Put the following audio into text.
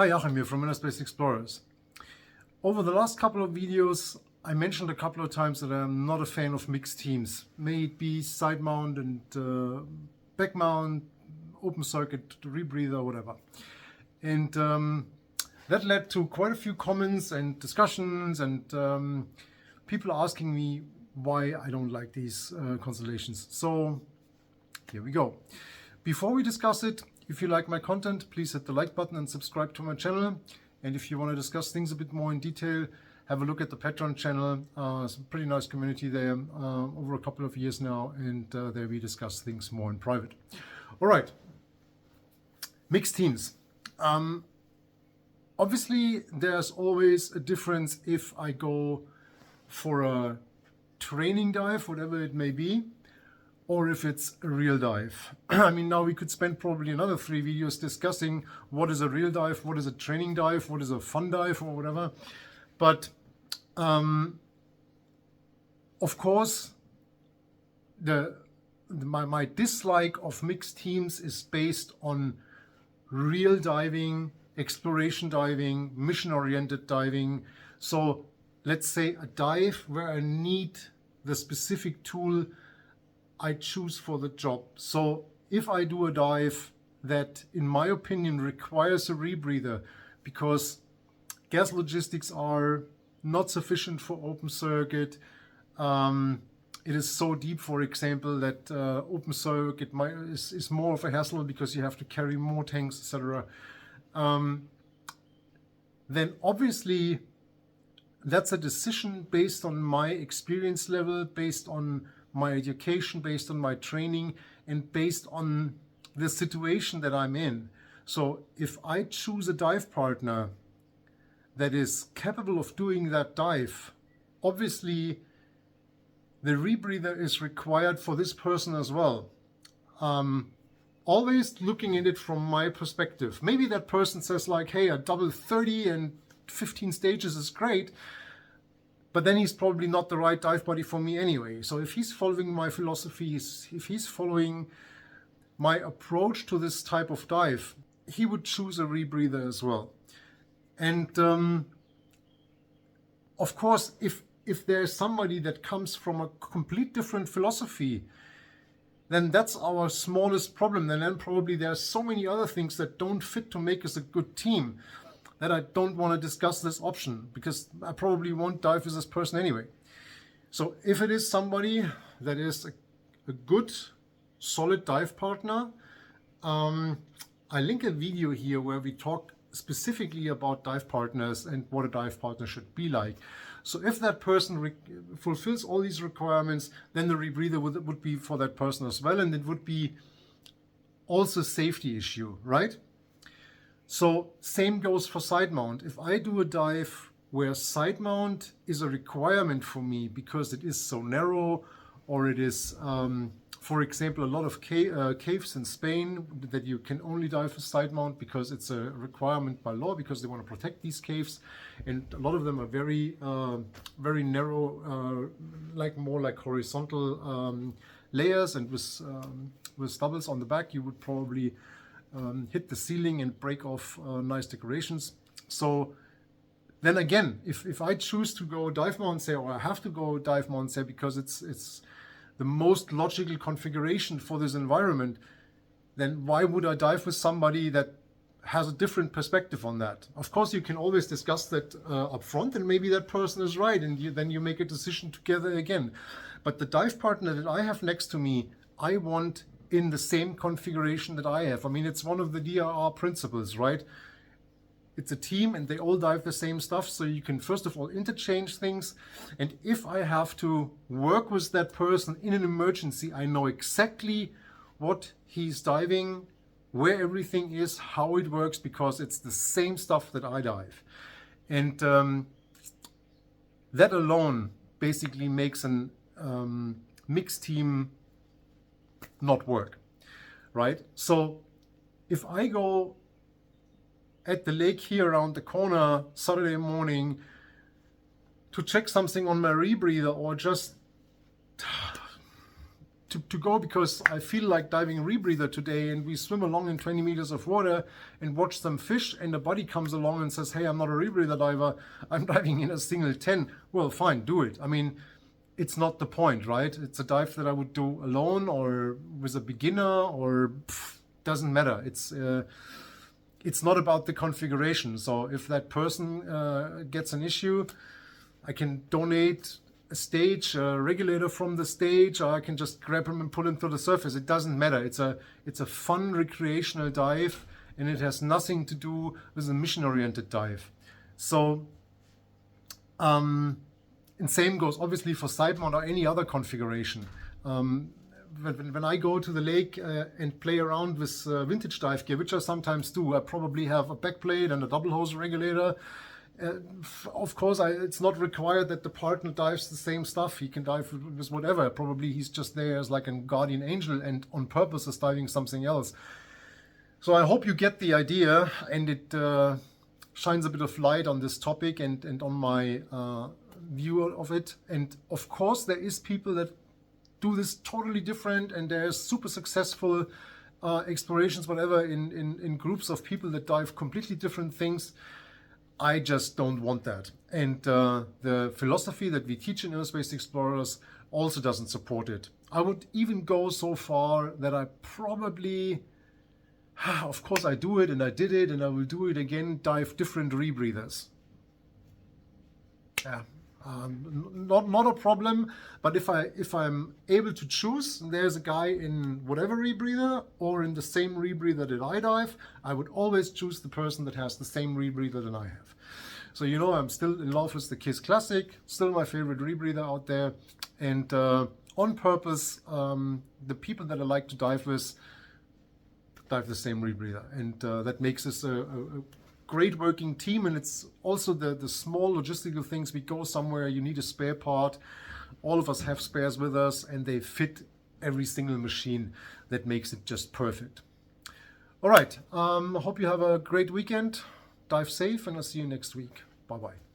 Hi, Achim here from InnerSpace Explorers. Over the last couple of videos, I mentioned a couple of times that I'm not a fan of mixed teams. May it be side mount and back mount, open circuit, rebreather, whatever. And that led to quite a few comments and discussions and people asking me why I don't like these constellations. So here we go. Before we discuss it, if you like my content, please hit the like button and subscribe to my channel. And if you want to discuss things a bit more in detail, have a look at the Patreon channel. It's a pretty nice community there over a couple of years now, and there we discuss things more in private. All right, mixed teams. Obviously, there's always a difference if I go for a training dive, whatever it may be, or if it's a real dive. I mean, now we could spend probably another 3 videos discussing what is a real dive, what is a training dive, what is a fun dive, or whatever. But of course, my dislike of mixed teams is based on real diving, exploration diving, mission-oriented diving. So let's say a dive where I need the specific tool I choose for the job. So if I do a dive that, in my opinion, requires a rebreather because gas logistics are not sufficient for open circuit, it is so deep, for example, that open circuit is more of a hassle because you have to carry more tanks, etc. Then obviously that's a decision based on my experience level, based on my education, based on my training, and based on the situation that I'm in. So if I choose a dive partner that is capable of doing that dive, obviously the rebreather is required for this person as well. Always looking at it from my perspective. Maybe that person says like, hey, a double 30 and 15 stages is great, but then he's probably not the right dive buddy for me anyway. So if he's following my philosophies, if he's following my approach to this type of dive, he would choose a rebreather as well. And of course, if there's somebody that comes from a complete different philosophy, then that's our smallest problem. And then probably there's so many other things that don't fit to make us a good team that I don't want to discuss this option, because I probably won't dive with this person anyway. So if it is somebody that is a good, solid dive partner, I link a video here where we talk specifically about dive partners and what a dive partner should be like. So if that person fulfills all these requirements, then the rebreather would be for that person as well, and it would be also a safety issue, right? So same goes for side mount. If I do a dive where side mount is a requirement for me because it is so narrow, or it is, for example, a lot of caves in Spain that you can only dive with side mount because it's a requirement by law, because they want to protect these caves, and a lot of them are very, very narrow, more like horizontal layers, and with doubles on the back, you would probably hit the ceiling and break off nice decorations. So then again, if I choose to go dive mount there, or I have to go dive mount there because it's the most logical configuration for this environment, then why would I dive with somebody that has a different perspective on that? Of course, you can always discuss that up front, and maybe that person is right, and then you make a decision together again. But the dive partner that I have next to me, I want in the same configuration that I have. I mean, it's one of the DRR principles, right? It's a team and they all dive the same stuff, so you can first of all interchange things. And if I have to work with that person in an emergency, I know exactly what he's diving, where everything is, how it works, because it's the same stuff that I dive. And that alone basically makes an mixed team not work, right? So if I go at the lake here around the corner Saturday morning to check something on my rebreather, or just to go because I feel like diving a rebreather today, and we swim along in 20 meters of water and watch some fish, and a buddy comes along and says, hey, I'm not a rebreather diver, I'm diving in a single 10. Well, fine, do it. I mean, it's not the point, right? It's a dive that I would do alone or with a beginner, or doesn't matter. It's not about the configuration. So if that person gets an issue, I can donate a stage, a regulator from the stage, or I can just grab him and pull him to the surface. It doesn't matter. It's a fun recreational dive, and it has nothing to do with a mission-oriented dive. So, and same goes obviously for side mount or any other configuration. When I go to the lake and play around with vintage dive gear, which I sometimes do, I probably have a backplate and a double hose regulator. Of course, it's not required that the partner dives the same stuff. He can dive with whatever. Probably he's just there as like a guardian angel and on purpose is diving something else. So I hope you get the idea, and it shines a bit of light on this topic and on my view of it. And of course, there is people that do this totally different, and there's super successful explorations, whatever, in groups of people that dive completely different things. I just don't want that. And the philosophy that we teach in InnerSpace Explorers also doesn't support it. I would even go so far that I probably, of course I do it and I did it and I will do it again, dive different rebreathers. Yeah. Not a problem, but if I'm able to choose, there's a guy in whatever rebreather or in the same rebreather that I dive, I would always choose the person that has the same rebreather than I have. So you know, I'm still in love with the KISS Classic, still my favorite rebreather out there, and on purpose, the people that I like to dive with dive the same rebreather, and that makes us a great working team. And it's also the small logistical things. We go somewhere, you need a spare part, all of us have spares with us, and they fit every single machine. That makes it just perfect. All right, I hope you have a great weekend. Dive safe, and I'll see you next week. Bye bye.